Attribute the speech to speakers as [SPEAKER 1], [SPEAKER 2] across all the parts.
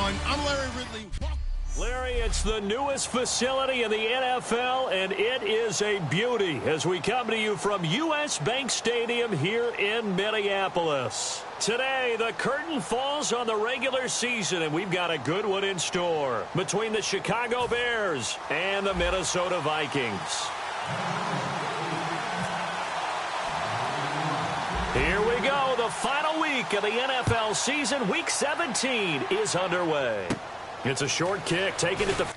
[SPEAKER 1] everyone. I'm Larry Ridley.
[SPEAKER 2] Larry, it's the newest facility in the NFL, and it is a beauty as we come to you from U.S. Bank Stadium here in Minneapolis. Today, the curtain falls on the regular season, and we've got a good one in store between the Chicago Bears and the Minnesota Vikings. Here we go. The final week of the NFL season. Week 17 is underway. It's a short kick, taken at the...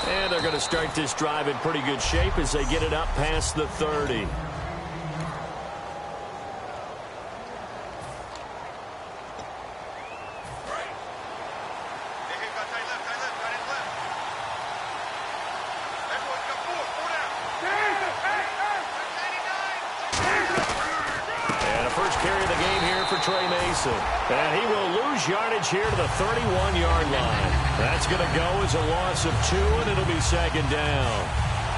[SPEAKER 2] And they're going to start this drive in pretty good shape as they get it up past the 30. And he will lose yardage here to the 31-yard line. That's going to go as a loss of 2, and it'll be second down.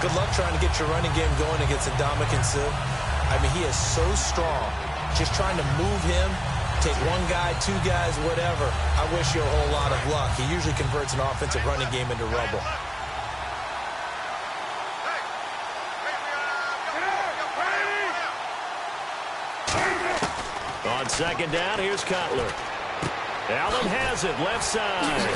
[SPEAKER 3] Good luck trying to get your running game going against Ndamukong Suh. I mean, he is so strong. Just trying to move him, take one guy, two guys, whatever. I wish you a whole lot of luck. He usually converts an offensive running game into rubble.
[SPEAKER 2] On second down, here's Cutler. Allen has it, left side.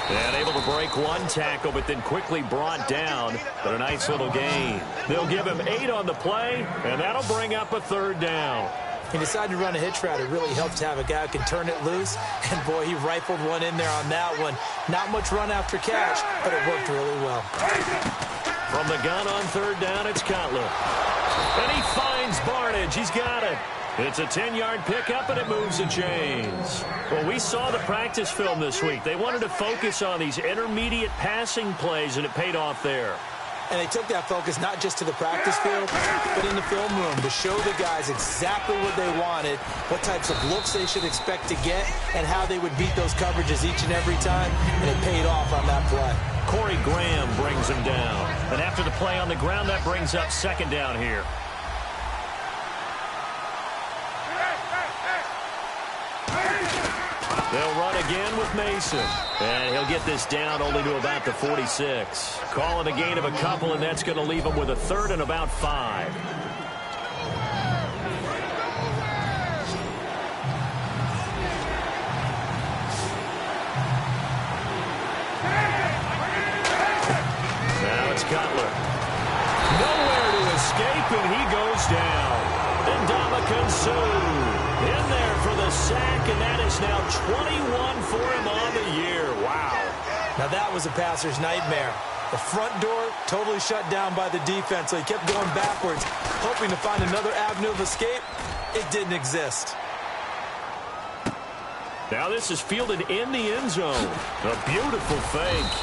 [SPEAKER 2] And able to break one tackle, but then quickly brought down. But a nice little gain. They'll give him 8 on the play, and that'll bring up a third down.
[SPEAKER 3] He decided to run a hitch route. It really helped to have a guy who can turn it loose. And, boy, he rifled one in there on that one. Not much run after catch, but it worked really well.
[SPEAKER 2] From the gun on third down, it's Cutler. And he finds Barnidge. He's got it. It's a 10-yard pickup, and it moves the chains. Well, we saw the practice film this week. They wanted to focus on these intermediate passing plays, and it paid off there.
[SPEAKER 3] And they took that focus not just to the practice field, but in the film room to show the guys exactly what they wanted, what types of looks they should expect to get, and how they would beat those coverages each and every time, and it paid off on that play.
[SPEAKER 2] Corey Graham brings him down. And after the play on the ground, that brings up second down here. They'll run again with Mason. And he'll get this down only to about the 46. Calling a gain of a couple, and that's going to leave him with a third and about 5. Now it's Cutler. Nowhere to escape, and he goes down. Ndamukong Suh in there for the sack, and that is now 21 for him on the year. Wow.
[SPEAKER 3] Now that was a passer's nightmare. The front door totally shut down by the defense, so he kept going backwards, hoping to find another avenue of escape. It didn't exist.
[SPEAKER 2] Now this is fielded in the end zone. A beautiful fake.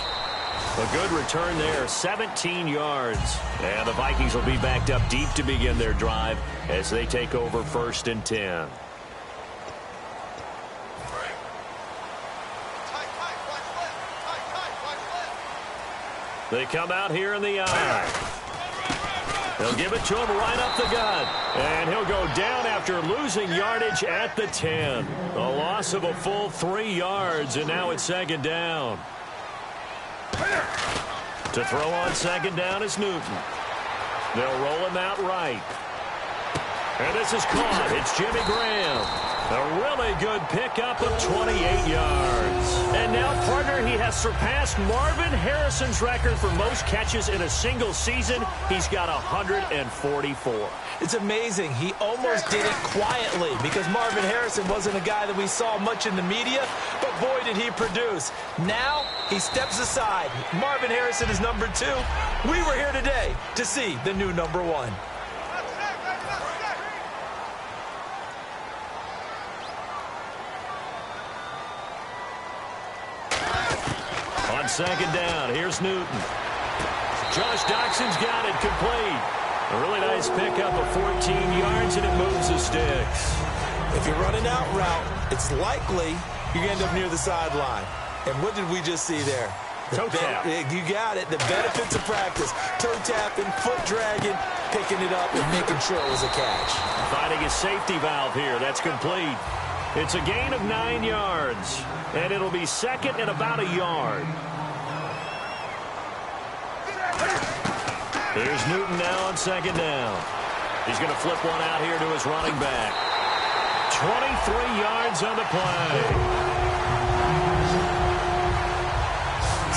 [SPEAKER 2] A good return there, 17 yards. And the Vikings will be backed up deep to begin their drive as they take over 1st and 10. They come out here in the eye. They'll give it to him right up the gut. And he'll go down after losing yardage at the 10. A loss of a full 3 yards, and now it's second down. To throw on second down is Newton. They'll roll him out right. And this is caught. It's Jimmy Graham. A really good pickup of 28 yards. And now, partner, he has surpassed Marvin Harrison's record for most catches in a single season. He's got 144.
[SPEAKER 3] It's amazing. He almost did it quietly because Marvin Harrison wasn't a guy that we saw much in the media, but boy, did he produce. Now, he steps aside. Marvin Harrison is number 2. We were here today to see the new number 1.
[SPEAKER 2] On second down, here's Newton. Josh Doxson's got it complete. A really nice pickup of 14 yards, and it moves the sticks.
[SPEAKER 3] If you're running out route, it's likely you end up near the sideline. And what did we just see there?
[SPEAKER 2] Toe tap.
[SPEAKER 3] You got it. The benefits of practice. Toe tapping, foot dragging, picking it up, and making sure it was a catch.
[SPEAKER 2] Finding a safety valve here. That's complete. It's a gain of 9 yards, and it'll be second and about a yard. Here's Newton now on second down. He's going to flip one out here to his running back. 23 yards on the play.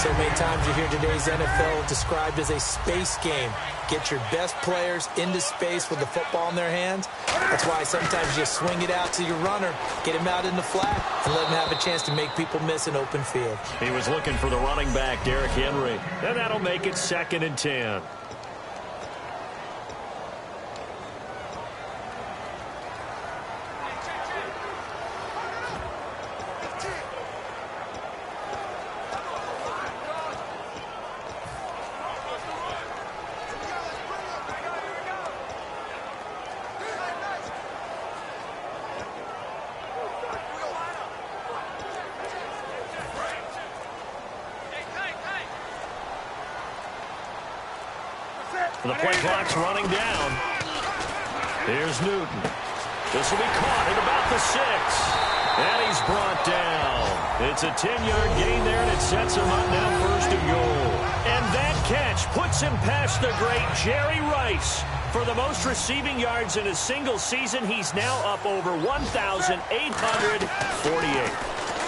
[SPEAKER 3] So many times you hear today's NFL described as a space game. Get your best players into space with the football in their hands. That's why sometimes you swing it out to your runner, get him out in the flat, and let him have a chance to make people miss an open field.
[SPEAKER 2] He was looking for the running back, Derrick Henry. And that'll make it second and 10. The play clock's running down. Here's Newton. This will be caught at about the 6. And he's brought down. It's a 10-yard gain there, and it sets him up now first and goal. And that catch puts him past the great Jerry Rice. For the most receiving yards in a single season, he's now up over 1,848.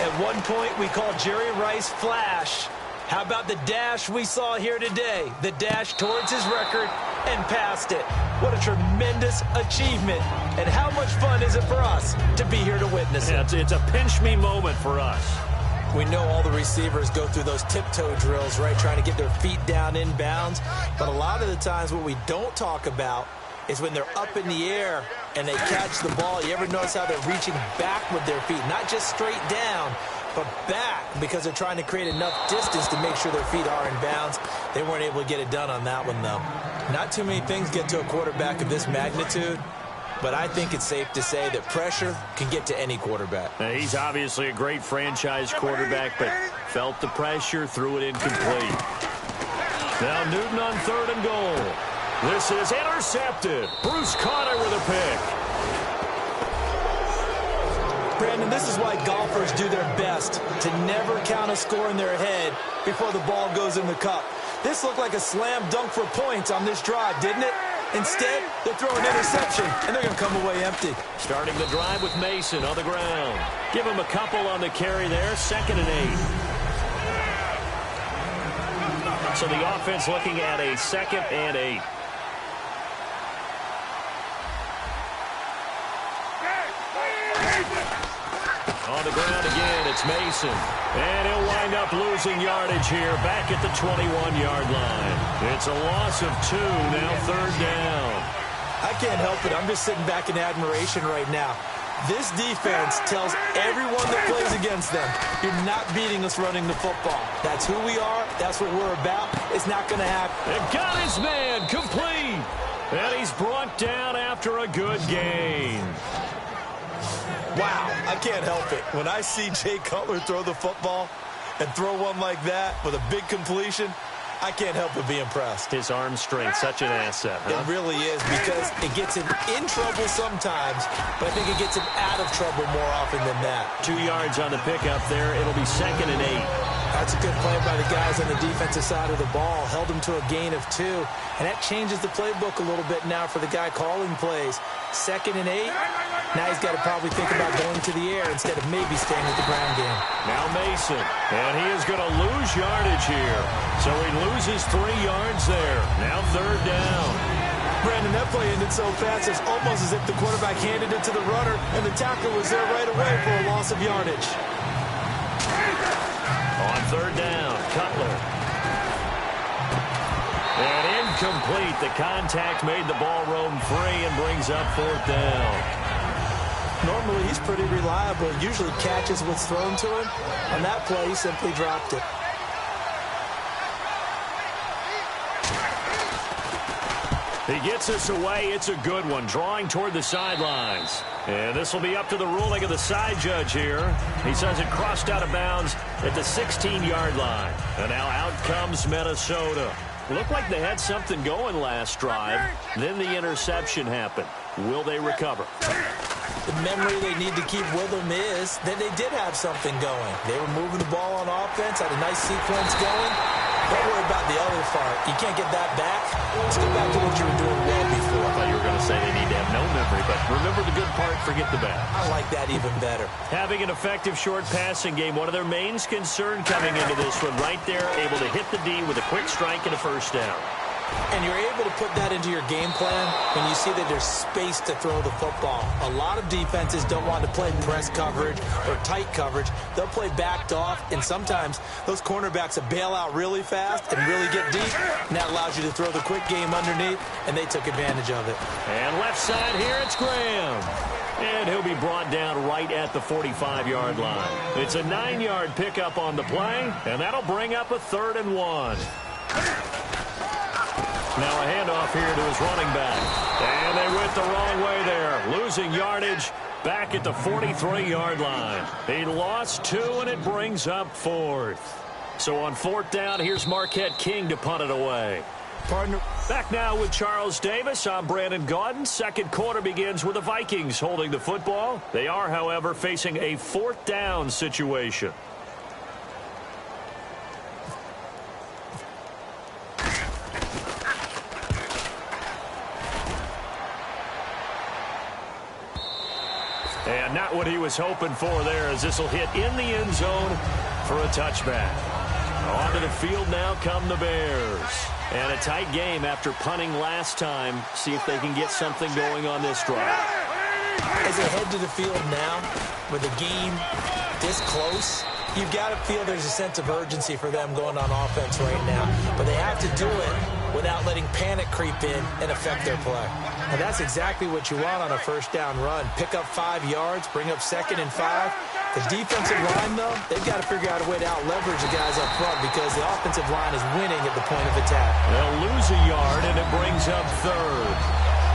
[SPEAKER 3] At one point, we called Jerry Rice Flash. How about the dash we saw here today? The dash towards his record and past it. What a tremendous achievement. And how much fun is it for us to be here to witness it?
[SPEAKER 2] It's a pinch-me moment for us.
[SPEAKER 3] We know all the receivers go through those tiptoe drills, right, trying to get their feet down in bounds. But a lot of the times what we don't talk about is when they're up in the air and they catch the ball. You ever notice how they're reaching back with their feet? Not just straight down, but back, because they're trying to create enough distance to make sure their feet are in bounds. They weren't able to get it done on that one, though. Not too many things get to a quarterback of this magnitude, but I think it's safe to say that pressure can get to any quarterback.
[SPEAKER 2] Now, he's obviously a great franchise quarterback, but felt the pressure, threw it incomplete. Now Newton on third and goal. This is intercepted. Bruce Conner with a pick.
[SPEAKER 3] Brandon, this is why golfers do their best to never count a score in their head before the ball goes in the cup. This looked like a slam dunk for points on this drive, didn't it? Instead, they throw an interception, and they're going to come away empty.
[SPEAKER 2] Starting the drive with Mason on the ground. Give him a couple on the carry there, second and 8. So the offense looking at a second and 8. On the ground again, it's Mason. And he'll wind up losing yardage here back at the 21-yard line. It's a loss of 2, now third down.
[SPEAKER 3] I can't help it. I'm just sitting back in admiration right now. This defense tells everyone that plays against them, you're not beating us running the football. That's who we are. That's what we're about. It's not going to happen.
[SPEAKER 2] And got his man complete. And he's brought down after a good gain.
[SPEAKER 3] Wow, I can't help it. When I see Jay Cutler throw the football and throw one like that with a big completion, I can't help but be impressed.
[SPEAKER 2] His arm strength, such an asset, huh?
[SPEAKER 3] It really is, because it gets him in trouble sometimes, but I think it gets him out of trouble more often than that.
[SPEAKER 2] 2 yards on the pickup there. It'll be second and 8.
[SPEAKER 3] That's a good play by the guys on the defensive side of the ball. Held them to a gain of 2. And that changes the playbook a little bit now for the guy calling plays. 2nd and 8. Now he's got to probably think about going to the air instead of maybe staying with the ground game.
[SPEAKER 2] Now Mason. And he is going to lose yardage here. So he loses 3 yards there. Now 3rd down.
[SPEAKER 3] Brandon, that play ended so fast, it's almost as if the quarterback handed it to the runner, and the tackle was there right away for a loss of yardage.
[SPEAKER 2] On 3rd down, Cutler. And incomplete. The contact made the ball roam free and brings up 4th down.
[SPEAKER 3] Normally, he's pretty reliable. Usually catches what's thrown to him. On that play, he simply dropped it.
[SPEAKER 2] He gets us away. It's a good one. Drawing toward the sidelines. And this will be up to the ruling of the side judge here. He says it crossed out of bounds at the 16-yard line. And now out comes Minnesota. Looked like they had something going last drive. Then the interception happened. Will they recover?
[SPEAKER 3] The memory they need to keep with them is that they did have something going. They were moving the ball on offense, had a nice sequence going. Don't worry about the other part. You can't get that back. Let's go back to what you were doing well before.
[SPEAKER 2] I thought you were going to say they need to have no memory, but remember the good part, forget the bad.
[SPEAKER 3] I like that even better.
[SPEAKER 2] Having an effective short passing game, one of their main concerns coming into this one, right there, able to hit the D with a quick strike and a 1st down.
[SPEAKER 3] And you're able to put that into your game plan when you see that there's space to throw the football. A lot of defenses don't want to play press coverage or tight coverage. They'll play backed off, and sometimes those cornerbacks will bail out really fast and really get deep, and that allows you to throw the quick game underneath, and they took advantage of it.
[SPEAKER 2] And left side here, it's Graham. And he'll be brought down right at the 45-yard line. It's a 9-yard pickup on the play, and that'll bring up a 3rd and 1. Now a handoff here to his running back. And they went the wrong way there. Losing yardage back at the 43-yard line. He lost 2, and it brings up 4th. So on 4th down, here's Marquette King to punt it away.
[SPEAKER 3] Partner.
[SPEAKER 2] Back now with Charles Davis. I'm Brandon Gaudin. 2nd quarter begins with the Vikings holding the football. They are, however, facing a 4th down situation. And not what he was hoping for there, as this will hit in the end zone for a touchback. Onto the field now come the Bears. And a tight game after punting last time. See if they can get something going on this drive.
[SPEAKER 3] As they head to the field now, with the game this close, you've got to feel there's a sense of urgency for them going on offense right now. But they have to do it without letting panic creep in and affect their play. And that's exactly what you want on a 1st down run. Pick up 5 yards, bring up 2nd and 5. The defensive line, though, they've got to figure out a way to out-leverage the guys up front because the offensive line is winning at the point of attack.
[SPEAKER 2] They'll lose a yard, and it brings up 3rd.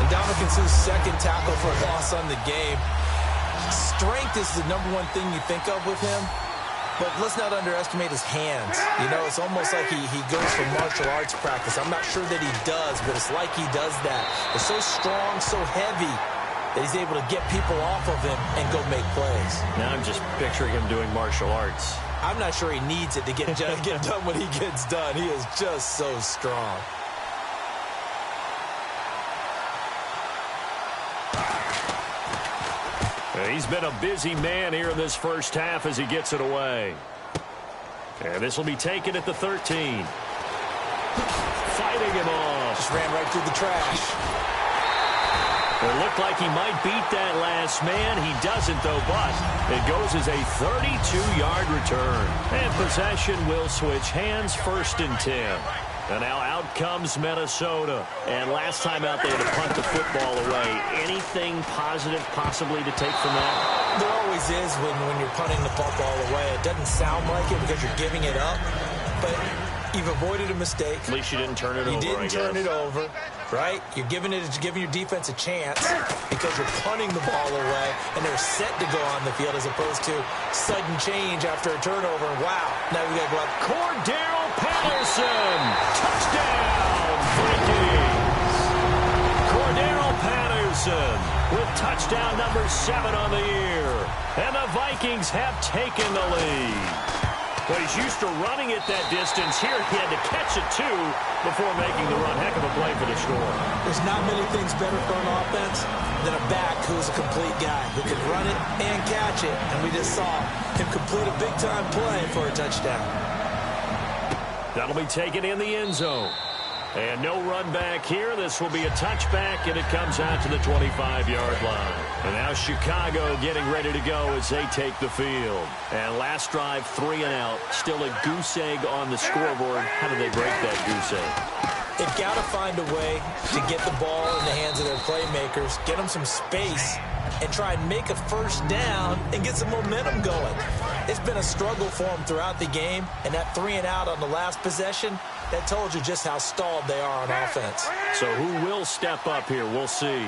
[SPEAKER 3] And Dominican Sue's 2nd tackle for loss on the game. Strength is the #1 thing you think of with him. But let's not underestimate his hands. You know, it's almost like he goes for martial arts practice. I'm not sure that he does, but it's like he does that. It's so strong, so heavy, that he's able to get people off of him and go make plays.
[SPEAKER 2] Now I'm just picturing him doing martial arts.
[SPEAKER 3] I'm not sure he needs it to get done when he gets done. He is just so strong.
[SPEAKER 2] He's been a busy man here in this 1st half as he gets it away. And this will be taken at the 13. Fighting him off.
[SPEAKER 3] Just ran right through the trash.
[SPEAKER 2] It looked like he might beat that last man. He doesn't, though, but it goes as a 32-yard return. And possession will switch hands, 1st and 10. And now out comes Minnesota. And last time out, they had to punt the football away. Anything positive possibly to take from that?
[SPEAKER 3] There always is when you're punting the football away. It doesn't sound like it because you're giving it up. But you've avoided a mistake.
[SPEAKER 2] At least you didn't turn it over,
[SPEAKER 3] You didn't turn it over, right? You're giving your defense a chance because you're punting the ball away, and they're set to go on the field as opposed to sudden change after a turnover. And wow, now we got to go up.
[SPEAKER 2] Cordero Patterson, touchdown, Vikings. Cordero Patterson with touchdown number 7 on the year. And the Vikings have taken the lead. But he's used to running it that distance. Here he had to catch it, too, before making the run. Heck of a play for the score.
[SPEAKER 3] There's not many things better for an offense than a back who's a complete guy who can run it and catch it. And we just saw him complete a big-time play for a touchdown.
[SPEAKER 2] That'll be taken in the end zone. And no run back here. This will be a touchback, and it comes out to the 25-yard line. And now Chicago getting ready to go as they take the field. And last drive, 3 and out. Still a goose egg on the scoreboard. How do they break that goose egg?
[SPEAKER 3] They've got to find a way to get the ball in the hands of their playmakers, get them some space, and try and make a first down and get some momentum going. It's been a struggle for them throughout the game, and that 3 and out on the last possession, that told you just how stalled they are on offense.
[SPEAKER 2] So who will step up here? We'll see.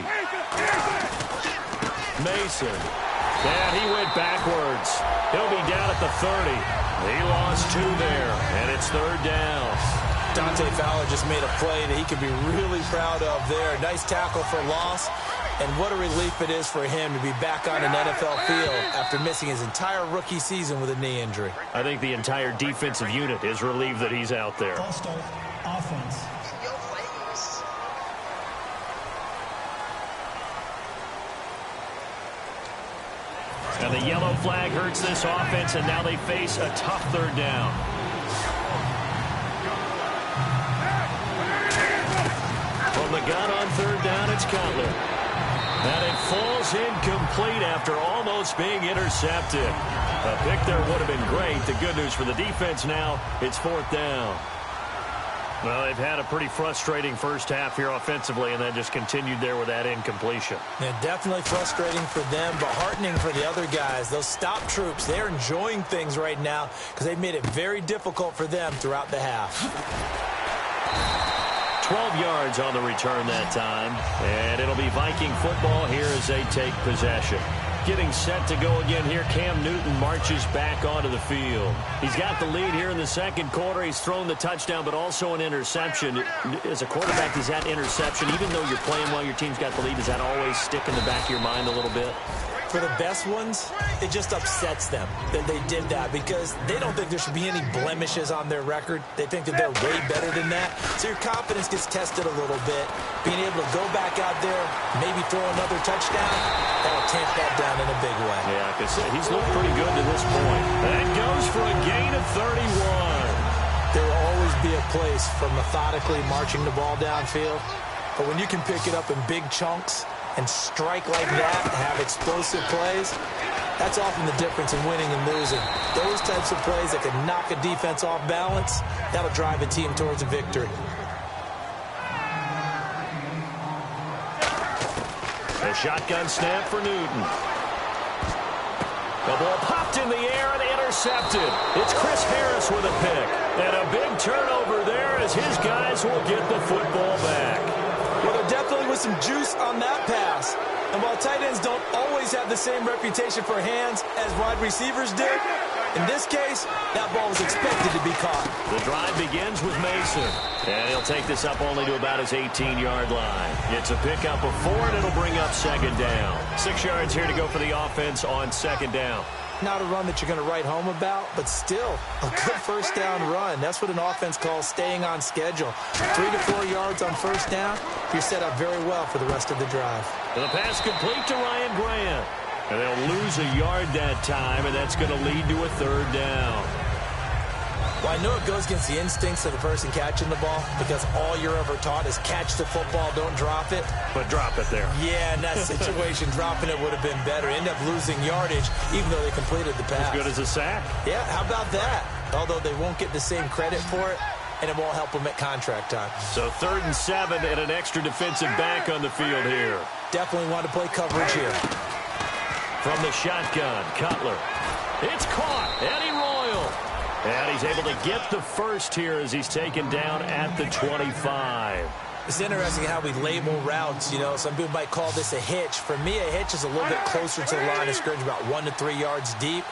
[SPEAKER 2] Mason. And he went backwards. He'll be down at the 30. He lost 2 there, and it's 3rd down.
[SPEAKER 3] Dante Fowler just made a play that he could be really proud of there. Nice tackle for loss. And what a relief it is for him to be back on an NFL field after missing his entire rookie season with a knee injury.
[SPEAKER 2] I think the entire defensive unit is relieved that he's out there.
[SPEAKER 1] False start, offense.
[SPEAKER 2] And the yellow flag hurts this offense, and now they face a tough 3rd down. From the gun on 3rd down, it's Cutler. And it falls incomplete after almost being intercepted. A pick there would have been great. The good news for the defense now, it's 4th down. Well, they've had a pretty frustrating first half here offensively, and then just continued there with that incompletion.
[SPEAKER 3] Yeah, definitely frustrating for them, but heartening for the other guys. Those stop troops, they're enjoying things right now because they've made it very difficult for them throughout the half.
[SPEAKER 2] 12 yards on the return that time, and it'll be Viking football here as they take possession. Getting set to go again here, Cam Newton marches back onto the field. He's got the lead here in the second quarter. He's thrown the touchdown, but also an interception. As a quarterback, does that interception, even though you're playing well, your team's got the lead, does that always stick in the back of your mind a little bit?
[SPEAKER 3] For the best ones, it just upsets them that they did that because they don't think there should be any blemishes on their record. They think that they're way better than that. So your confidence gets tested a little bit. Being able to go back out there, maybe throw another touchdown, that'll tamp that down in a big way.
[SPEAKER 2] Yeah, like I said, he's looked pretty good to this point. And goes for a gain of 31.
[SPEAKER 3] There will always be a place for methodically marching the ball downfield. But when you can pick it up in big chunks and strike like that, have explosive plays, that's often the difference in winning and losing. Those types of plays that can knock a defense off balance, that'll drive a team towards a victory.
[SPEAKER 2] A shotgun snap for Newton. The ball popped in the air and intercepted. It's Chris Harris with a pick. And a big turnover there as his guys will get the football back.
[SPEAKER 3] Well, there definitely was some juice on that pass. And while tight ends don't always have the same reputation for hands as wide receivers do, in this case, that ball was expected to be caught.
[SPEAKER 2] The drive begins with Mason. And he'll take this up only to about his 18-yard line. It's a pickup of 4, and it'll bring up 2nd down. 6 yards here to go for the offense on 2nd down.
[SPEAKER 3] Not a run that you're going to write home about, but still a good first down run. That's what an offense calls staying on schedule. 3 to 4 yards on first down, you're set up very well for the rest of the drive.
[SPEAKER 2] And the pass complete to Ryan Grant. And they'll lose a yard that time, and that's going to lead to a 3rd down.
[SPEAKER 3] Well, I know it goes against the instincts of the person catching the ball because all you're ever taught is catch the football, don't drop it.
[SPEAKER 2] But drop it there.
[SPEAKER 3] Yeah, in that situation, dropping it would have been better. End up losing yardage, even though they completed the pass.
[SPEAKER 2] As good as a sack.
[SPEAKER 3] Yeah, how about that? Although they won't get the same credit for it, and it won't help them at contract time.
[SPEAKER 2] So 3rd and 7 and an extra defensive back on the field here.
[SPEAKER 3] Definitely want to play coverage here.
[SPEAKER 2] From the shotgun, Cutler. It's caught. Eddie Royal. And he's able to get the first here as he's taken down at the 25.
[SPEAKER 3] It's interesting how we label routes. You know, some people might call this a hitch. For me, a hitch is a little bit closer to the line of scrimmage, about 1 to 3 yards deep.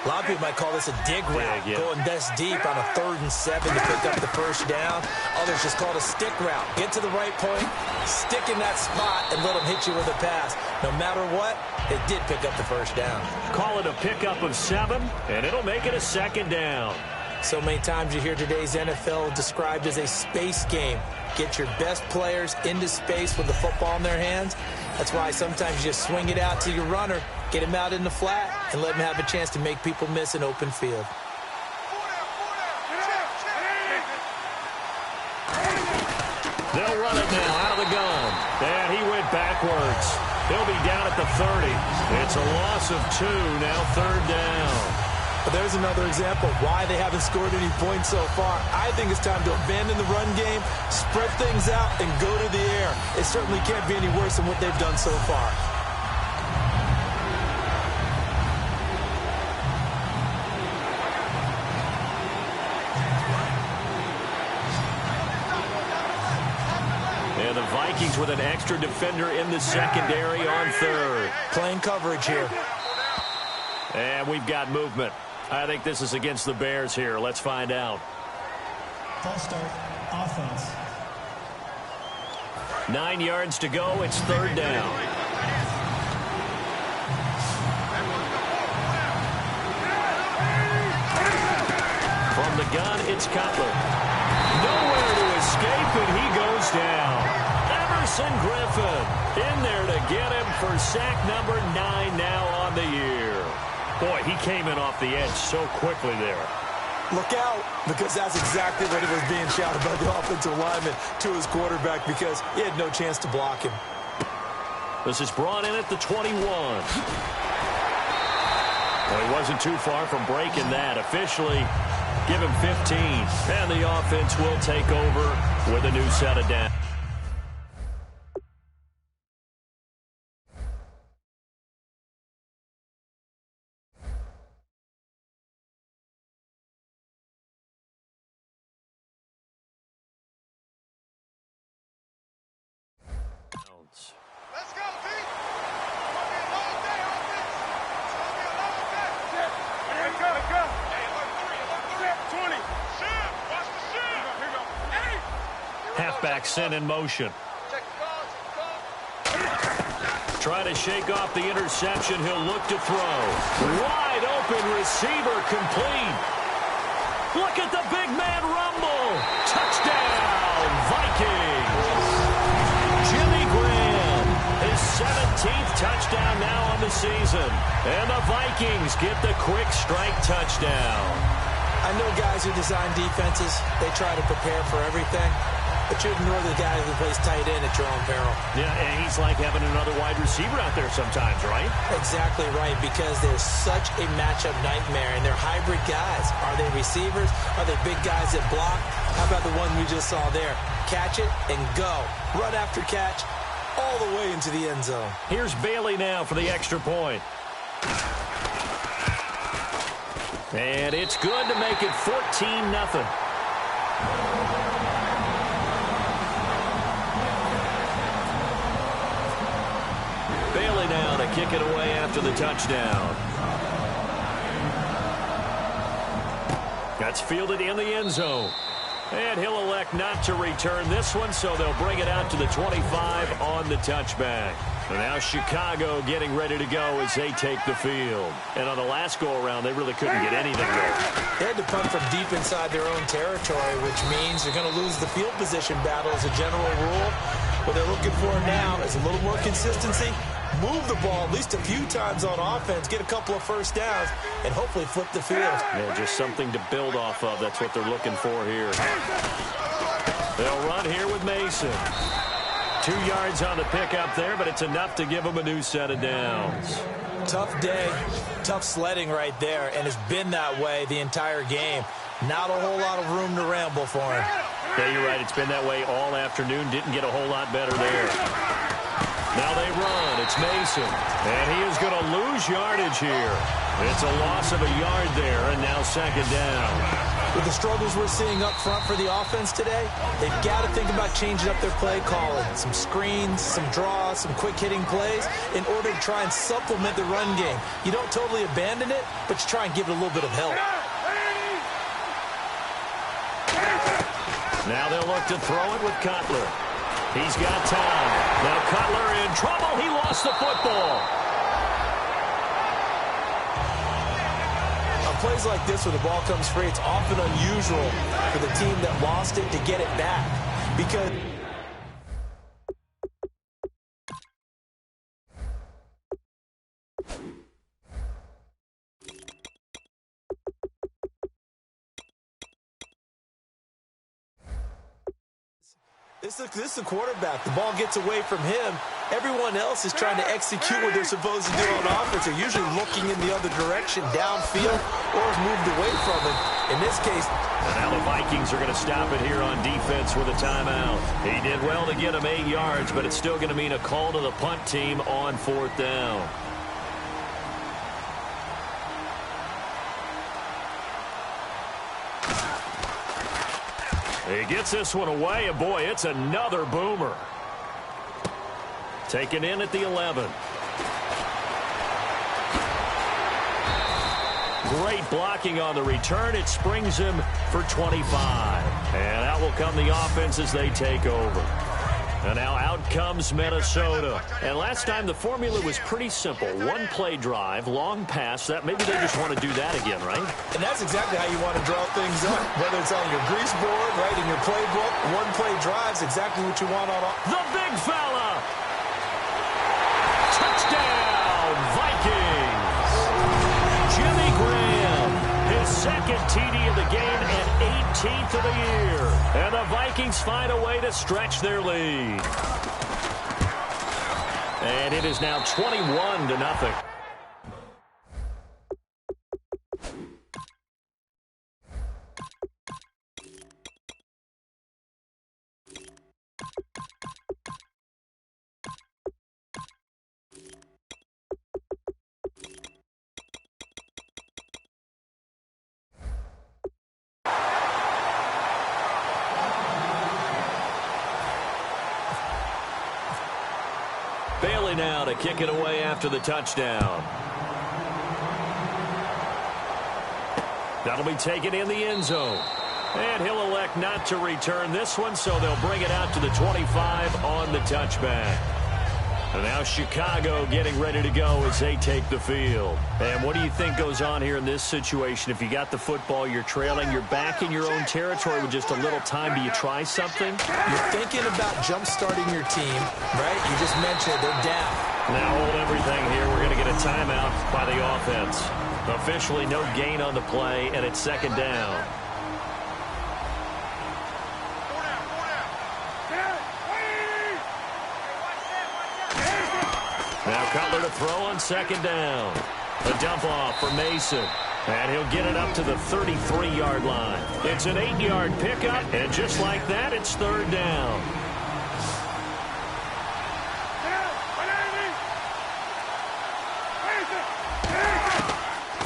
[SPEAKER 3] A lot of people might call this a dig route, going this deep on a 3rd and 7 to pick up the first down. Others just call it a stick route. Get to the right point, stick in that spot, and let them hit you with a pass. No matter what, they did pick up the first down.
[SPEAKER 2] Call it a pickup of 7, and it'll make it a 2nd down.
[SPEAKER 3] So many times you hear today's NFL described as a space game. Get your best players into space with the football in their hands. That's why sometimes you just swing it out to your runner, get him out in the flat, and let him have a chance to make people miss an open field.
[SPEAKER 2] They'll run it now out of the gun. And he went backwards. He'll be down at the 30. It's a loss of 2, now 3rd down.
[SPEAKER 3] But there's another example why they haven't scored any points so far. I think it's time to abandon the run game, spread things out, and go to the air. It certainly can't be any worse than what they've done so far.
[SPEAKER 2] And the Vikings with an extra defender in the secondary on 3rd.
[SPEAKER 3] Playing coverage here.
[SPEAKER 2] And we've got movement. I think this is against the Bears here. Let's find out.
[SPEAKER 1] False start, offense.
[SPEAKER 2] 9 yards to go. It's 3rd down. From the gun, it's Cutler. Nowhere to escape, and he goes down. Emerson Griffin in there to get him for sack number 9 now on the year. Boy, he came in off the edge so quickly there.
[SPEAKER 3] Look out, because that's exactly what it was being shouted by the offensive lineman to his quarterback, because he had no chance to block him.
[SPEAKER 2] This is brought in at the 21. Well, he wasn't too far from breaking that. Officially, give him 15. And the offense will take over with a new set of downs.
[SPEAKER 4] Let's go, Pete. It's going to be a long day, offense. It's going to be a long day. Let's go. Hey, alert 3, alert 3. 20. Shim, watch the shim. Here we go. Hey.
[SPEAKER 2] Halfback sent in motion.
[SPEAKER 4] Check the call, check the call.
[SPEAKER 2] Try to shake off the interception. He'll look to throw. Wide open receiver complete. Look at the big man rumble. Touchdown, Vikings. Jimmy Graham, his 17th touchdown now on the season. And the Vikings get the quick strike touchdown.
[SPEAKER 3] I know guys who design defenses, they try to prepare for everything, but you ignore the guy who plays tight end at your own peril.
[SPEAKER 2] Yeah, and he's like having another wide receiver out there sometimes, right?
[SPEAKER 3] Exactly right, because they're such a matchup nightmare, and they're hybrid guys. Are they receivers? Are they big guys that block? How about the one we just saw there? Catch it and go. Run after catch all the way into the end zone.
[SPEAKER 2] Here's Bailey now for the extra point. And it's good to make it 14-0. Bailey now to kick it away after the touchdown. That's fielded in the end zone. And he'll elect not to return this one, so they'll bring it out to the 25 on the touchback. And now Chicago getting ready to go as they take the field. And on the last go-around, they really couldn't get anything going.
[SPEAKER 3] They had to punt from deep inside their own territory, which means they're going to lose the field position battle as a general rule. What they're looking for now is a little more consistency, move the ball at least a few times on offense, get a couple of first downs, and hopefully flip the field.
[SPEAKER 2] Yeah, just something to build off of. That's what they're looking for here. They'll run here with Mason. 2 yards on the pickup there, but it's enough to give them a new set of downs.
[SPEAKER 3] Tough day, tough sledding right there, and it's been that way the entire game. Not a whole lot of room to ramble for him.
[SPEAKER 2] Yeah, you're right. It's been that way all afternoon. Didn't get a whole lot better there. Now they run. It's Mason. And he is going to lose yardage here. It's a loss of a yard there, and now 2nd down.
[SPEAKER 3] With the struggles we're seeing up front for the offense today, they've got to think about changing up their play calling. Some screens, some draws, some quick-hitting plays in order to try and supplement the run game. You don't totally abandon it, but you try and give it a little bit of help.
[SPEAKER 2] Now they'll look to throw it with Cutler. He's got time. Now Cutler in trouble. He lost the football.
[SPEAKER 3] On plays like this where the ball comes free, it's often unusual for the team that lost it to get it back. Because This is the quarterback. The ball gets away from him. Everyone else is trying to execute what they're supposed to do on offense. They're usually looking in the other direction, downfield, or has moved away from him. In this case,
[SPEAKER 2] and now the Vikings are going to stop it here on defense with a timeout. He did well to get him 8 yards, but it's still going to mean a call to the punt team on 4th down. He gets this one away, and boy, it's another boomer. Taken in at the 11. Great blocking on the return. It springs him for 25. And out will come the offense as they take over. And now out comes Minnesota. And last time the formula was pretty simple. One play drive, long pass. That maybe they just want to do that again, right?
[SPEAKER 3] And that's exactly how you want to draw things up. Whether it's on your grease board, right, in your playbook, one play drive's exactly what you want on
[SPEAKER 2] the big fella. Touchdown, Vikings. Jimmy Graham, his second TD of the game and 18th of the year. And the Vikings find a way to stretch their lead. And it is now 21-0. Bailey now to kick it away after the touchdown. That'll be taken in the end zone. And he'll elect not to return this one, so they'll bring it out to the 25 on the touchback. And now Chicago getting ready to go as they take the field. And what do you think goes on here in this situation? If you got the football, you're trailing, you're back in your own territory with just a little time. Do you try something?
[SPEAKER 3] You're thinking about jump-starting your team, right? You just mentioned they're down.
[SPEAKER 2] Now hold everything here. We're going to get a timeout by the offense. Officially no gain on the play, and it's 2nd down. Now Cutler to throw on 2nd down. A dump off for Mason. And he'll get it up to the 33-yard line. It's an 8-yard pickup, and just like that, it's 3rd down.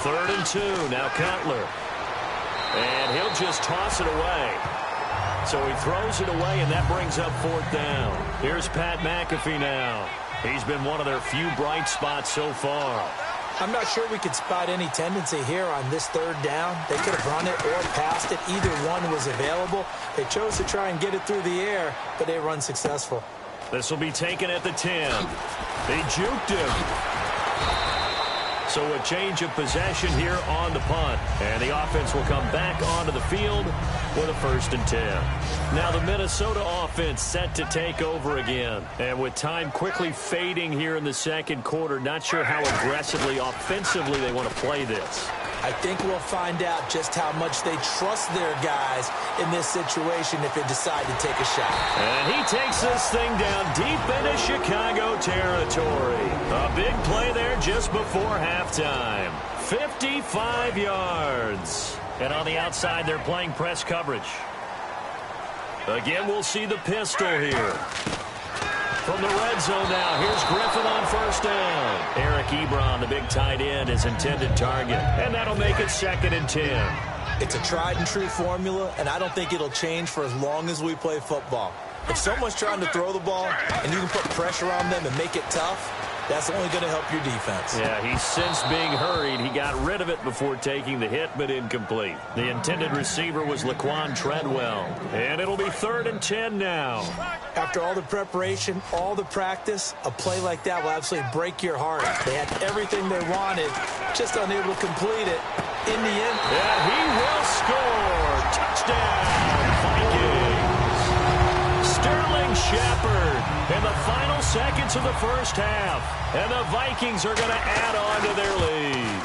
[SPEAKER 2] Third and 2. Now Cutler. And he'll just toss it away. So he throws it away, and that brings up 4th down. Here's Pat McAfee now. He's been one of their few bright spots so far.
[SPEAKER 3] I'm not sure we could spot any tendency here on this 3rd down. They could have run it or passed it. Either one was available. They chose to try and get it through the air, but they run successful.
[SPEAKER 2] This will be taken at the 10. They juked him. So a change of possession here on the punt. And the offense will come back onto the field with a 1st and 10. Now the Minnesota offense set to take over again. And with time quickly fading here in the 2nd quarter, not sure how aggressively, offensively they want to play this.
[SPEAKER 3] I think we'll find out just how much they trust their guys in this situation if they decide to take a shot.
[SPEAKER 2] And he takes this thing down deep into Chicago territory. A big play there just before halftime. 55 yards. And on the outside, they're playing press coverage. Again, we'll see the pistol here. From the red zone now, here's Griffin on 1st down. Eric Ebron, the big tight end, is intended target. And that'll make it 2nd and 10.
[SPEAKER 3] It's a tried-and-true formula, and I don't think it'll change for as long as we play football. If someone's trying to throw the ball and you can put pressure on them and make it tough, that's only going to help your defense.
[SPEAKER 2] Yeah, he's since being hurried. He got rid of it before taking the hit, but incomplete. The intended receiver was Laquan Treadwell. And it'll be 3rd and 10 now.
[SPEAKER 3] After all the preparation, all the practice, a play like that will absolutely break your heart. They had everything they wanted, just unable to complete it. In the end,
[SPEAKER 2] yeah, he will score. Touchdown, Vikings. Sterling Shepard in the final seconds of the first half. And the Vikings are going to add on to their lead.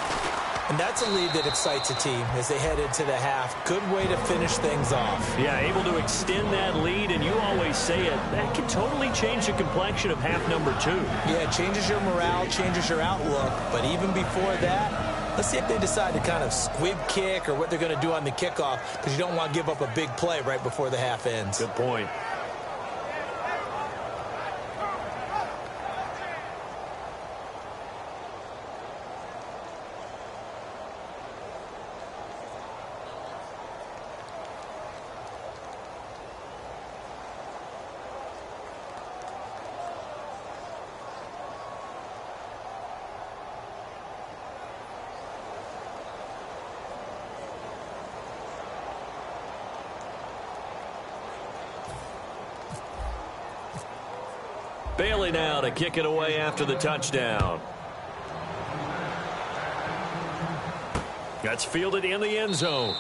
[SPEAKER 3] And that's a lead that excites a team as they head into the half. Good way to finish things off.
[SPEAKER 2] Yeah, able to extend that lead, and you always say it, that can totally change the complexion of half number 2.
[SPEAKER 3] Yeah, it changes your morale, changes your outlook. But even before that, let's see if they decide to kind of squib kick or what they're going to do on the kickoff, because you don't want to give up a big play right before the half ends.
[SPEAKER 2] Good point. Bailey now to kick it away after the touchdown. That's fielded in the end zone.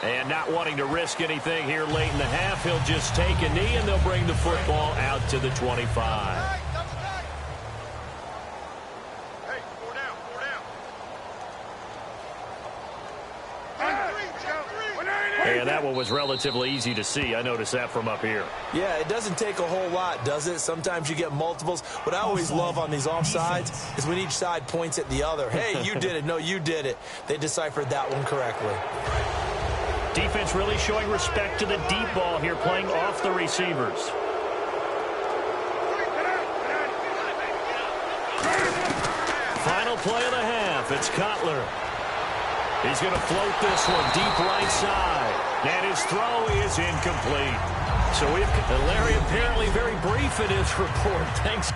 [SPEAKER 2] And not wanting to risk anything here late in the half, he'll just take a knee and they'll bring the football out to the 25. And that one was relatively easy to see. I noticed that from up here.
[SPEAKER 3] Yeah, it doesn't take a whole lot, does it? Sometimes you get multiples. What I always love on these offsides is when each side points at the other. Hey, you did it. No, you did it. They deciphered that one correctly.
[SPEAKER 2] Defense really showing respect to the deep ball here, playing off the receivers. Final play of the half. It's Cutler. He's going to float this one deep right side. And his throw is incomplete. So Larry apparently very brief in his report. Thanks.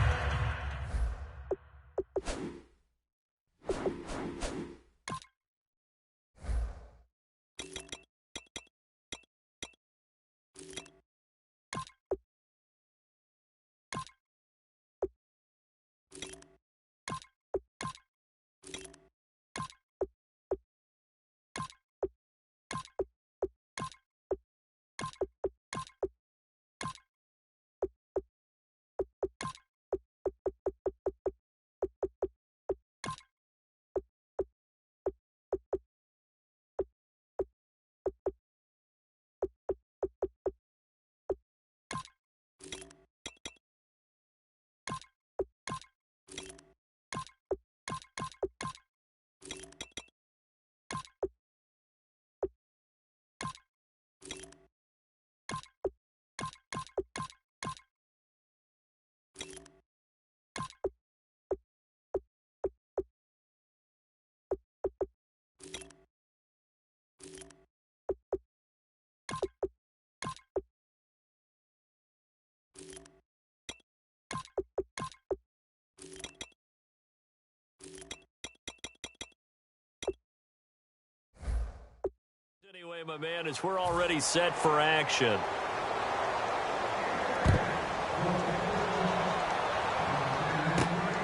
[SPEAKER 2] Anyway, my man, as we're already set for action.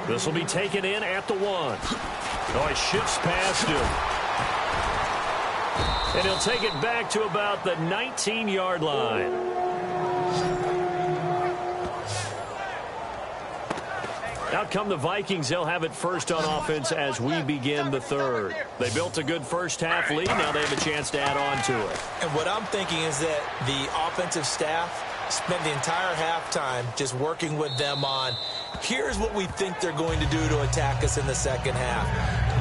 [SPEAKER 2] This will be taken in at the 1. Oh, he shifts past him. And he'll take it back to about the 19-yard line. Out come the Vikings. They'll have it first on offense as we begin the 3rd. They built a good first-half lead. Now they have a chance to add on to it.
[SPEAKER 3] And what I'm thinking is that the offensive staff spent the entire halftime just working with them on, here's what we think they're going to do to attack us in the second half.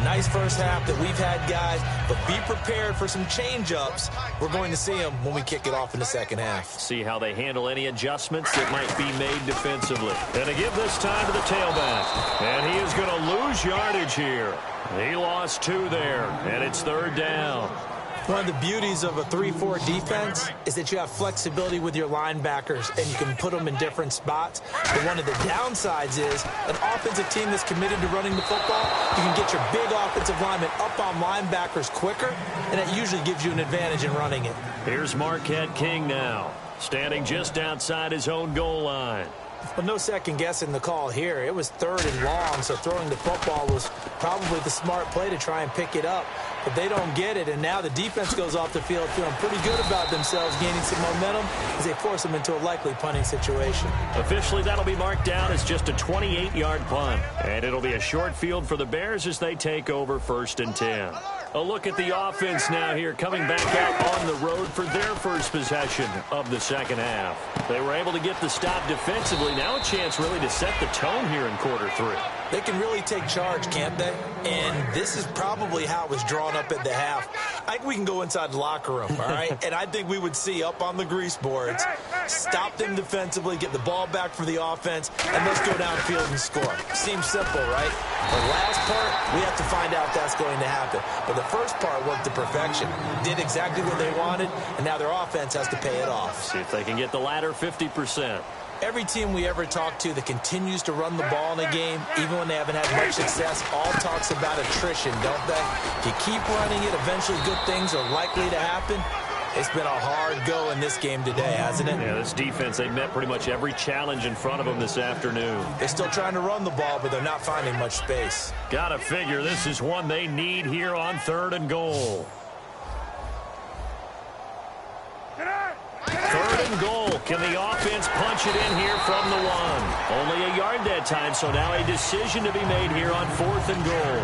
[SPEAKER 3] Nice first half that we've had, guys, but be prepared for some change-ups. We're going to see them when we kick it off in the second half.
[SPEAKER 2] See how they handle any adjustmts that might be made defensively. And to give this time to the tailback. And he is going to lose yardage here. He lost 2 there, and it's 3rd down.
[SPEAKER 3] One of the beauties of a 3-4 defense is that you have flexibility with your linebackers and you can put them in different spots. But one of the downsides is an offensive team that's committed to running the football, you can get your big offensive linemen up on linebackers quicker, and that usually gives you an advantage in running it.
[SPEAKER 2] Here's Marquette King now, standing just outside his own goal line.
[SPEAKER 3] But no second guessing the call here. It was 3rd and long, so throwing the football was probably the smart play to try and pick it up. But they don't get it, and now the defense goes off the field feeling pretty good about themselves, gaining some momentum as they force them into a likely punting situation.
[SPEAKER 2] Officially, that'll be marked down as just a 28-yard punt. And it'll be a short field for the Bears as they take over 1st and 10. A look at the offense now here, coming back out on the road for their first possession of the second half. They were able to get the stop defensively. Now a chance really to set the tone here in quarter 3.
[SPEAKER 3] They can really take charge, can't they? And this is probably how it was drawn up at the half. I think we can go inside the locker room, all right? And I think we would see up on the grease boards, stop them defensively, get the ball back for the offense, and let's go downfield and score. Seems simple, right? The last part, we have to find out if that's going to happen. But the first part worked to perfection. Did exactly what they wanted, and now their offense has to pay it off.
[SPEAKER 2] See if they can get the latter 50%.
[SPEAKER 3] Every team we ever talk to that continues to run the ball in a game, even when they haven't had much success, all talks about attrition, don't they? If you keep running it, eventually good things are likely to happen. It's been a hard go in this game today, hasn't it?
[SPEAKER 2] Yeah, this defense, they met pretty much every challenge in front of them this afternoon.
[SPEAKER 3] They're still trying to run the ball, but they're not finding much space.
[SPEAKER 2] Gotta figure this is one they need here on 3rd and goal. 3rd and goal. Can the offense punch it in here from the 1? Only a yard that time, so now a decision to be made here on 4th and goal.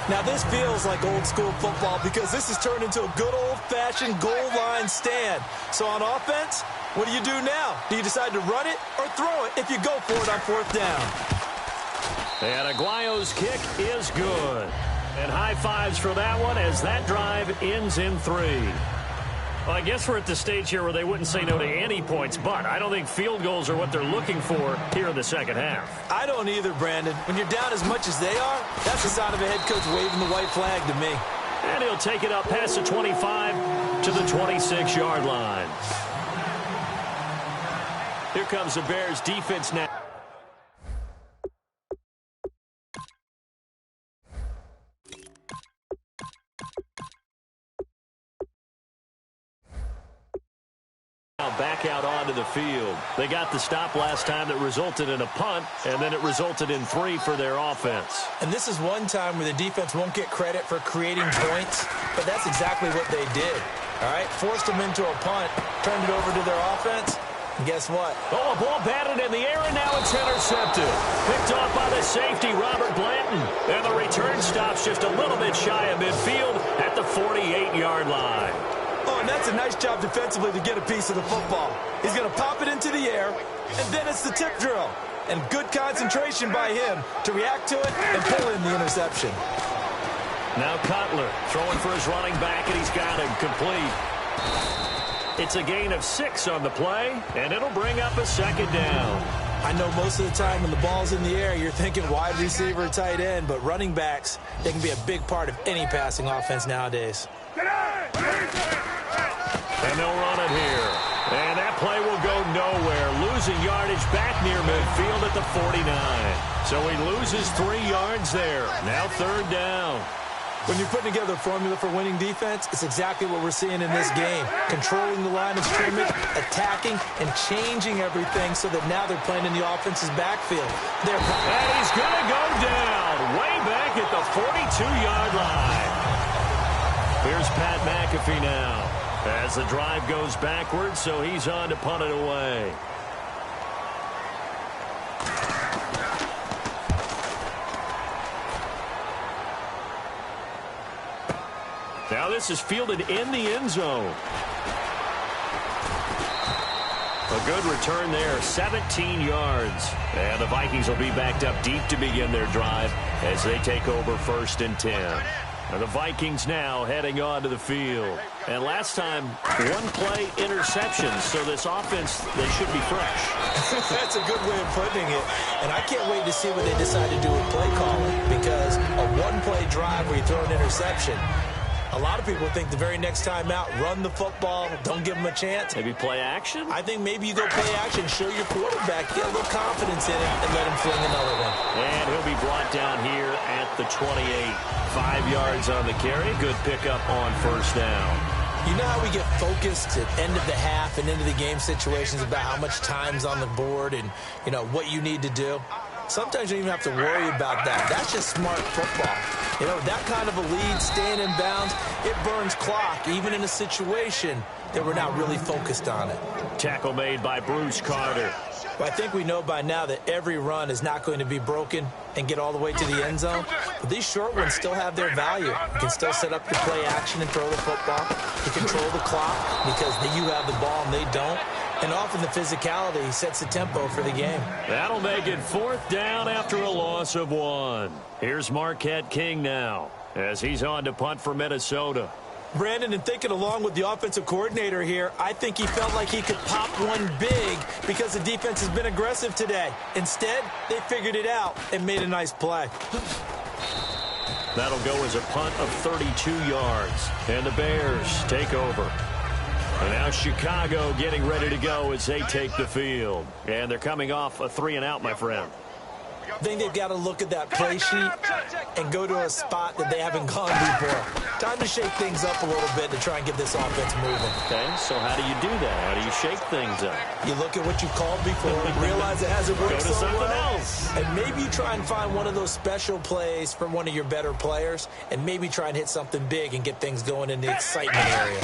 [SPEAKER 3] Now this feels like old school football because this has turned into a good old-fashioned goal line stand. So on offense, what do you do now? Do you decide to run it or throw it if you go for it on 4th down?
[SPEAKER 2] And Aguayo's kick is good. And high fives for that one as that drive ends in 3. Well, I guess we're at the stage here where they wouldn't say no to any points, but I don't think field goals are what they're looking for here in the second half.
[SPEAKER 3] I don't either, Brandon. When you're down as much as they are, that's the sign of a head coach waving the white flag to me.
[SPEAKER 2] And he'll take it up past the 25 to the 26-yard line. Here comes the Bears defense now. Back out onto the field. They got the stop last time that resulted in a punt, and then it resulted in 3 for their offense.
[SPEAKER 3] And this is one time where the defense won't get credit for creating points, but that's exactly what they did. All right, forced them into a punt, turned it over to their offense, and guess what?
[SPEAKER 2] Oh, a ball batted in the air, and now it's intercepted. Picked off by the safety, Robert Blanton. And the return stops just a little bit shy of midfield at the 48-yard line.
[SPEAKER 3] Oh, and that's a nice job defensively to get a piece of the football. He's going to pop it into the air, and then it's the tip drill. And good concentration by him to react to it and pull in the interception.
[SPEAKER 2] Now Cutler throwing for his running back, and he's got him complete. It's a gain of 6 on the play, and it'll bring up a 2nd down.
[SPEAKER 3] I know most of the time when the ball's in the air, you're thinking wide receiver, tight end, but running backs, they can be a big part of any passing offense nowadays.
[SPEAKER 2] And they'll run it here. And that play will go nowhere. Losing yardage back near midfield at the 49. So he loses 3 yards there. Now 3rd down.
[SPEAKER 3] When you're putting together a formula for winning defense, it's exactly what we're seeing in this game. Controlling the line of scrimmage, attacking, and changing everything so that now they're playing in the offense's backfield.
[SPEAKER 2] And he's going to go down way back at the 42-yard line. Here's Pat McAfee now as the drive goes backwards, so he's on to punt it away. Now this is fielded in the end zone. A good return there, 17 yards. And the Vikings will be backed up deep to begin their drive as they take over 1st and 10. And the Vikings now heading onto the field. And last time, 1-play interception. So this offense, they should be fresh.
[SPEAKER 3] That's a good way of putting it. And I can't wait to see what they decide to do with play calling. Because a 1-play drive where you throw an interception, A lot of people think the very next time out, run the football, don't give him a chance.
[SPEAKER 2] Maybe play action?
[SPEAKER 3] I think maybe you go play action, show your quarterback, get a little confidence in him, and let him fling another one.
[SPEAKER 2] And he'll be brought down here at the 28. 5 yards on the carry. Good pickup on first down.
[SPEAKER 3] You know how we get focused at end of the half and into the game situations about how much time's on the board and, you know, what you need to do? Sometimes you don't even have to worry about that. That's just smart football. You know, that kind of a lead, staying in bounds, it burns clock, even in a situation that we're not really focused on it.
[SPEAKER 2] Tackle made by Bruce Carter.
[SPEAKER 3] Well, I think we know by now that every run is not going to be broken and get all the way to the end zone. But these short ones still have their value. You can still set up your play action and throw the football. You control the clock because you have the ball and they don't. And often the physicality sets the tempo for the game.
[SPEAKER 2] That'll make it 4th down after a loss of 1. Here's Marquette King now as he's on to punt for Minnesota.
[SPEAKER 3] Brandon, and thinking along with the offensive coordinator here, I think he felt like he could pop one big because the defense has been aggressive today. Instead, they figured it out and made a nice play.
[SPEAKER 2] That'll go as a punt of 32 yards. And the Bears take over. And now Chicago getting ready to go as they take the field. And they're coming off a 3-and-out, my friend.
[SPEAKER 3] I think they've got to look at that play sheet and go to a spot that they haven't gone before. Time to shake things up a little bit to try and get this offense moving.
[SPEAKER 2] Okay, so how do you do that? How do you shake things up?
[SPEAKER 3] You look at what you called before, realize it hasn't worked so well, and maybe you try and find one of those special plays from one of your better players, and maybe try and hit something big and get things going in the excitement area.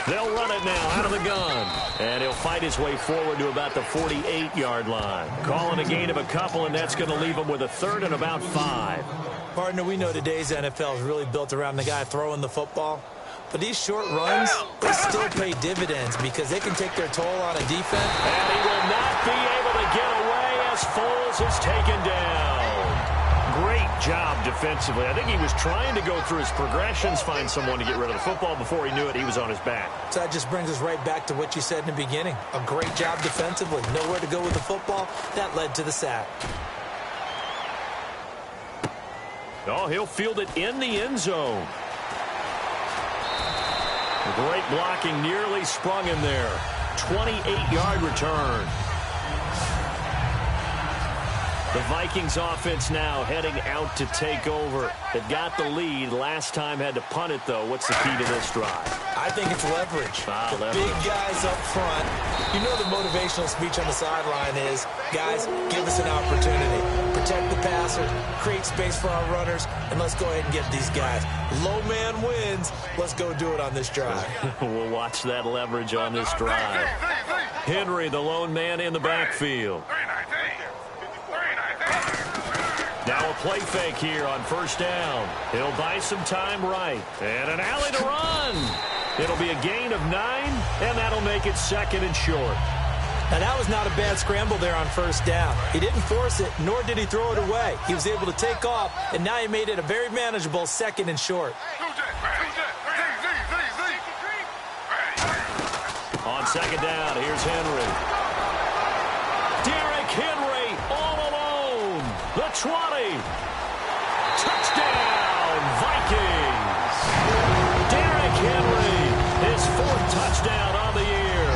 [SPEAKER 2] They'll run it now out of the gun. And he'll fight his way forward to about the 48-yard line. Calling a gain of a couple, and that's going to leave him with a 3rd and about 5.
[SPEAKER 3] Partner, we know today's NFL is really built around the guy throwing the football. But these short runs, they still pay dividends because they can take their toll on a defense.
[SPEAKER 2] And he will not be able to get away as Foles is taken down. Great job defensively. I think he was trying to go through his progressions, find someone to get rid of the football. Before he knew it, he was on his back.
[SPEAKER 3] So that just brings us right back to what you said in the beginning. A great job defensively. Nowhere to go with the football. That led to the sack.
[SPEAKER 2] Oh, he'll field it in the end zone. Great blocking, nearly sprung him there. 28-yard return. The Vikings offense now heading out to take over. They've got the lead. Last time had to punt it, though. What's the key to this drive?
[SPEAKER 3] I think it's leverage. The big guys up front. You know the motivational speech on the sideline is, guys, give us an opportunity. Protect the passer, create space for our runners, and let's go ahead and get these guys. Low man wins. Let's go do it on this drive.
[SPEAKER 2] We'll watch that leverage on this drive. Henry, the lone man in the backfield. Now a play fake here on first down. He'll buy some time right. And an alley to run. It'll be a gain of 9, and that'll make it 2nd and short.
[SPEAKER 3] Now, that was not a bad scramble there on first down. He didn't force it, nor did he throw it away. He was able to take off, and now he made it a very manageable 2nd and short.
[SPEAKER 2] On 2nd down, here's Henry. Derrick Henry all alone. The 20. Touchdown, Vikings. Derrick Henry, his 4th touchdown on the year.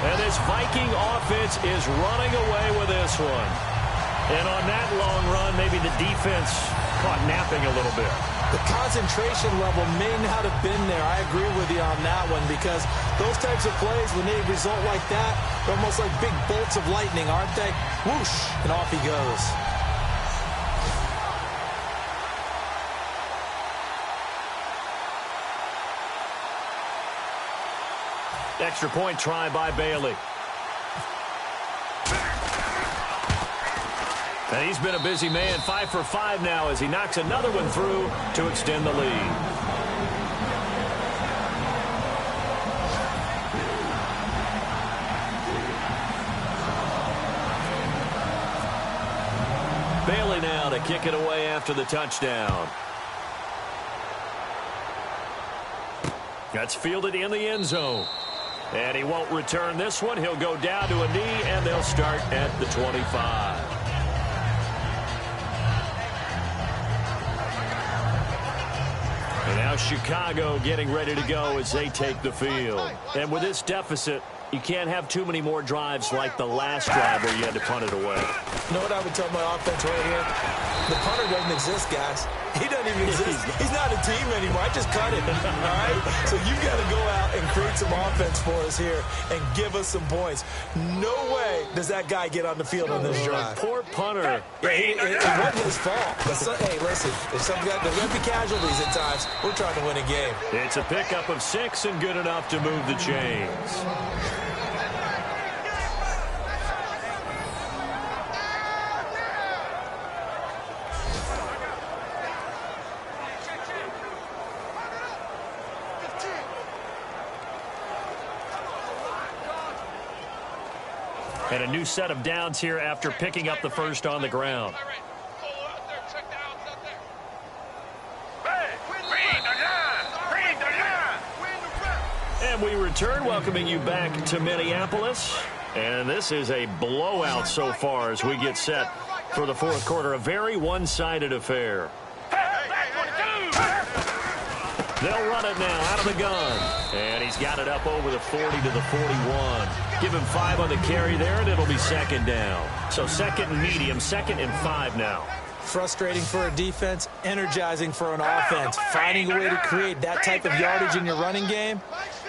[SPEAKER 2] And this Viking offense is running away with this one. And on that long run, maybe the defense caught napping a little bit.
[SPEAKER 3] The concentration level may not have been there. I agree with you on that one because those types of plays, when they result like that, they're almost like big bolts of lightning, aren't they? Whoosh, and off he goes.
[SPEAKER 2] Extra point try by Bailey. And he's been a busy man, 5 for 5 now as he knocks another one through to extend the lead. Bailey now to kick it away after the touchdown. That's fielded in the end zone. And he won't return this one. He'll go down to a knee, and they'll start at the 25. And now Chicago getting ready to go as they take the field. And with this deficit, you can't have too many more drives like the last drive where you had to punt it away.
[SPEAKER 3] You know what I would tell my offense right here? The punter doesn't exist, guys. He doesn't even exist. He's not a team anymore. I just cut him, all right? So you've got to go out and create some offense for us here and give us some points. No way does that guy get on the field on this drive.
[SPEAKER 2] Poor punter.
[SPEAKER 3] Yeah, it wasn't his fault. But hey, listen, if there's going to be casualties at times, we're trying to win a game.
[SPEAKER 2] It's a pickup of 6 and good enough to move the chains. And a new set of downs here after picking up the first on the ground. And we return, welcoming you back to Minneapolis. And this is a blowout so far as we get set for the fourth quarter. A very one-sided affair. They'll run it now out of the gun. And he's got it up over the 40 to the 41. Give him 5 on the carry there, and it'll be second down. So second and medium, 2nd and 5 now.
[SPEAKER 3] Frustrating for a defense, energizing for an offense. Finding a way to create that type of yardage in your running game,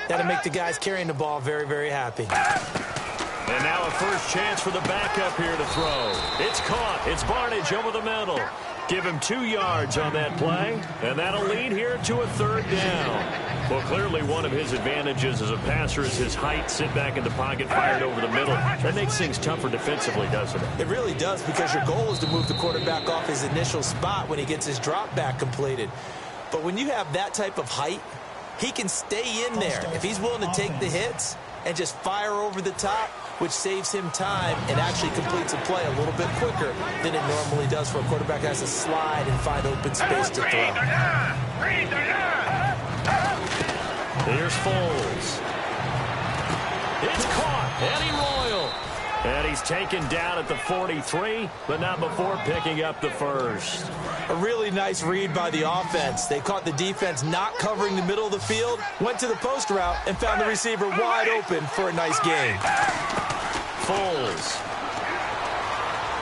[SPEAKER 3] that'll make the guys carrying the ball very, very happy.
[SPEAKER 2] And now a first chance for the backup here to throw. It's caught. It's Barnidge over the middle. Give him 2 yards on that play, and that'll lead here to a third down. Well, clearly one of his advantages as a passer is his height. Sit back in the pocket, fired over the middle. That makes things tougher defensively, doesn't it?
[SPEAKER 3] It really does, because your goal is to move the quarterback off his initial spot when he gets his drop back completed. But when you have that type of height, he can stay in there if he's willing to take the hits and just fire over the top, which saves him time and actually completes a play a little bit quicker than it normally does for a quarterback that has to slide and find open space to throw.
[SPEAKER 2] Here's Foles. It's caught. Eddie Royal. And he's taken down at the 43, but not before picking up the first.
[SPEAKER 3] A really nice read by the offense. They caught the defense not covering the middle of the field, went to the post route, and found the receiver wide open for a nice gain.
[SPEAKER 2] Foles.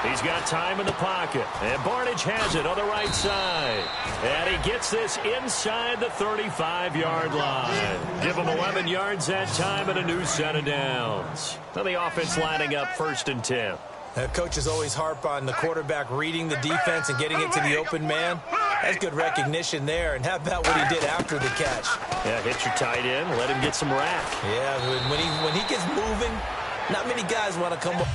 [SPEAKER 2] He's got time in the pocket. And Barnidge has it on the right side. And he gets this inside the 35-yard line. Give him 11 yards that time and a new set of downs. Now the offense lining up 1st and 10.
[SPEAKER 3] Coaches always harp on the quarterback reading the defense and getting it to the open man. That's good recognition there. And how about what he did after the catch?
[SPEAKER 2] Yeah, hit your tight end. Let him get some rack.
[SPEAKER 3] Yeah, when he gets moving, not many guys want to come over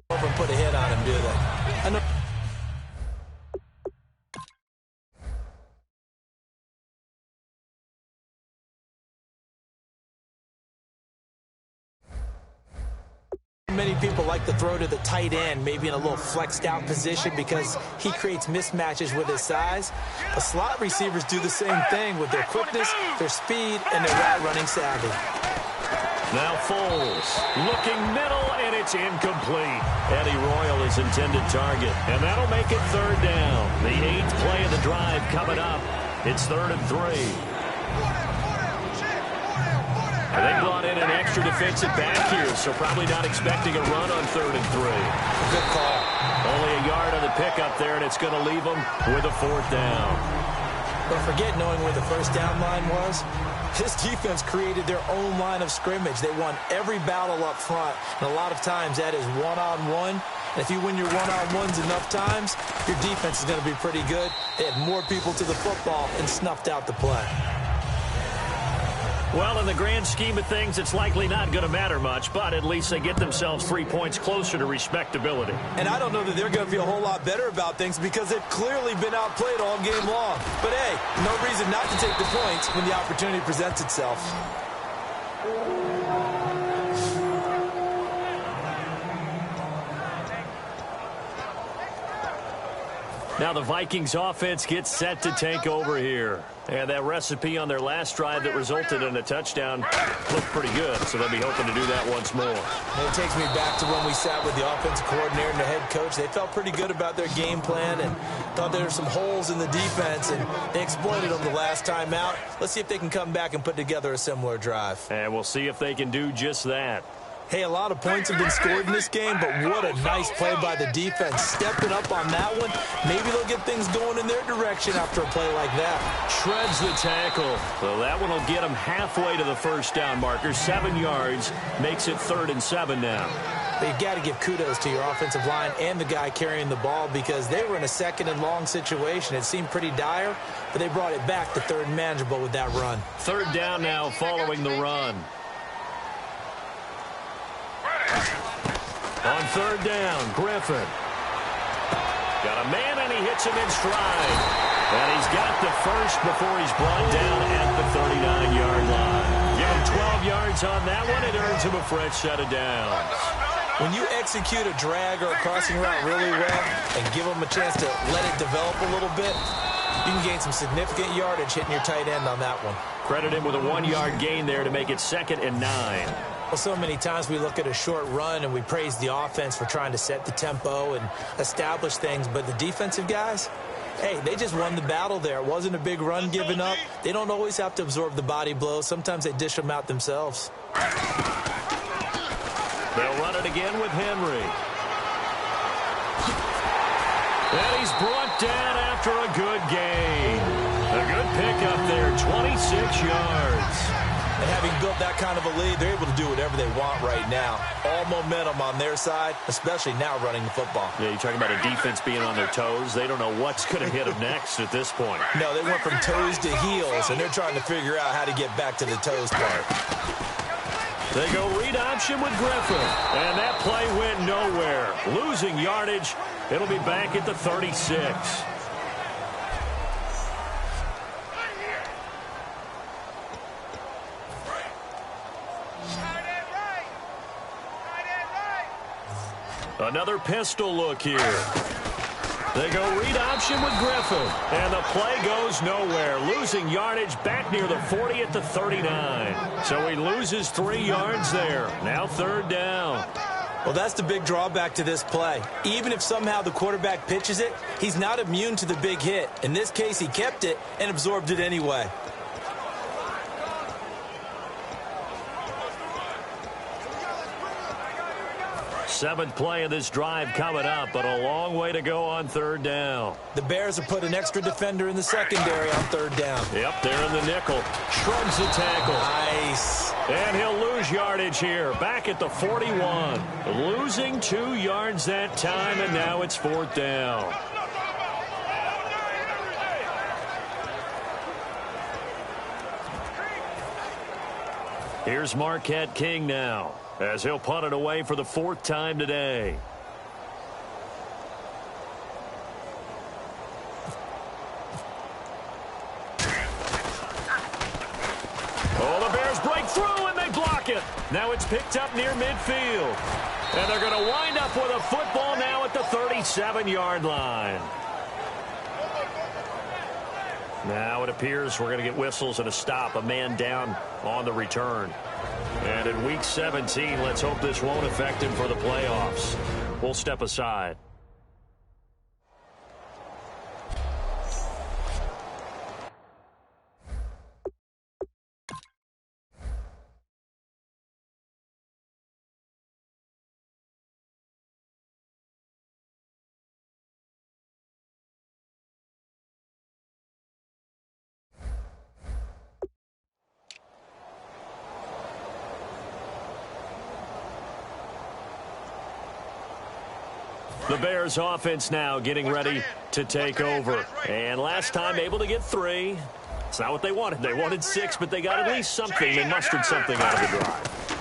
[SPEAKER 3] and put a hit on him, do they? I know. Many people like to throw to the tight end, maybe in a little flexed out position because he creates mismatches with his size. The slot receivers do the same thing with their quickness, their speed, and their route running savvy.
[SPEAKER 2] Now Foles looking middle, and it's incomplete. Eddie Royal is intended target, and that'll make it third down. The 8th play of the drive coming up. It's 3rd and 3. And they brought in an extra defensive back here, so probably not expecting a run on 3rd and 3.
[SPEAKER 3] Good call.
[SPEAKER 2] Only a yard on the pickup there, and it's going to leave them with a 4th down.
[SPEAKER 3] Don't forget knowing where the first down line was. This defense created their own line of scrimmage. They won every battle up front, and a lot of times that is one-on-one. And if you win your one-on-ones enough times, your defense is going to be pretty good. They had more people to the football and snuffed out the play.
[SPEAKER 2] Well, in the grand scheme of things, it's likely not going to matter much, but at least they get themselves 3 points closer to respectability.
[SPEAKER 3] And I don't know that they're going to feel a whole lot better about things because they've clearly been outplayed all game long. But, hey, no reason not to take the points when the opportunity presents itself.
[SPEAKER 2] Now the Vikings offense gets set to take over here. And that recipe on their last drive that resulted in a touchdown looked pretty good, so they'll be hoping to do that once more.
[SPEAKER 3] And it takes me back to when we sat with the offensive coordinator and the head coach. They felt pretty good about their game plan and thought there were some holes in the defense, and they exploited them the last time out. Let's see if they can come back and put together a similar drive.
[SPEAKER 2] And we'll see if they can do just that.
[SPEAKER 3] Hey, a lot of points have been scored in this game, but what a nice play by the defense. Stepping up on that one, maybe they'll get things going in their direction after a play like that.
[SPEAKER 2] Shreds the tackle. So that one will get them halfway to the first down marker. 7 yards, makes it 3rd and 7 now.
[SPEAKER 3] But you've got to give kudos to your offensive line and the guy carrying the ball because they were in a 2nd and long situation. It seemed pretty dire, but they brought it back to 3rd and manageable with that run.
[SPEAKER 2] 3rd down now following the run. On 3rd down, Griffin. Got a man, and he hits him in stride. And he's got the first before he's brought down at the 39-yard line. Give him 12 yards on that one. It earns him a fresh set of downs.
[SPEAKER 3] When you execute a drag or a crossing route really well and give them a chance to let it develop a little bit, you can gain some significant yardage hitting your tight end on that one.
[SPEAKER 2] Credit him with a 1-yard gain there to make it 2nd and 9.
[SPEAKER 3] Well, so many times we look at a short run and we praise the offense for trying to set the tempo and establish things, but the defensive guys, hey, they just won the battle there. It wasn't a big run given up. They don't always have to absorb the body blows. Sometimes they dish them out themselves.
[SPEAKER 2] They'll run it again with Henry. And he's brought down after a good gain. A good pickup there, 26 yards.
[SPEAKER 3] And having built that kind of a lead, they're able to do whatever they want right now. All momentum on their side, especially now running the football.
[SPEAKER 2] Yeah, you're talking about a defense being on their toes. They don't know what's going to hit them next at this point.
[SPEAKER 3] No, they went from toes to heels, and they're trying to figure out how to get back to the toes part.
[SPEAKER 2] They go read option with Griffin, and that play went nowhere. Losing yardage. It'll be back at the 36. Another pistol look here. They go read option with Griffin, and the play goes nowhere. Losing yardage back near the 40 at the 39. So he loses 3 yards there. Now 3rd down.
[SPEAKER 3] Well, that's the big drawback to this play. Even if somehow the quarterback pitches it, he's not immune to the big hit. In this case, he kept it and absorbed it anyway.
[SPEAKER 2] Seventh play of this drive coming up, but a long way to go on 3rd down.
[SPEAKER 3] The Bears have put an extra defender in the secondary on 3rd down.
[SPEAKER 2] Yep, they're in the nickel. Shrugs the tackle.
[SPEAKER 3] Nice.
[SPEAKER 2] And he'll lose yardage here. Back at the 41. Losing 2 yards that time, and now it's 4th down. Here's Marquette King now, as he'll punt it away for the 4th time today. Oh, the Bears break through, and they block it. Now it's picked up near midfield. And they're going to wind up with a football now at the 37-yard line. Now it appears we're going to get whistles and a stop. A man down on the return. And in Week 17, let's hope this won't affect him for the playoffs. We'll step aside. The Bears offense now getting ready to take over. And last time able to get 3. It's not what they wanted. They wanted 6, but they got at least something. They mustered something out of the drive.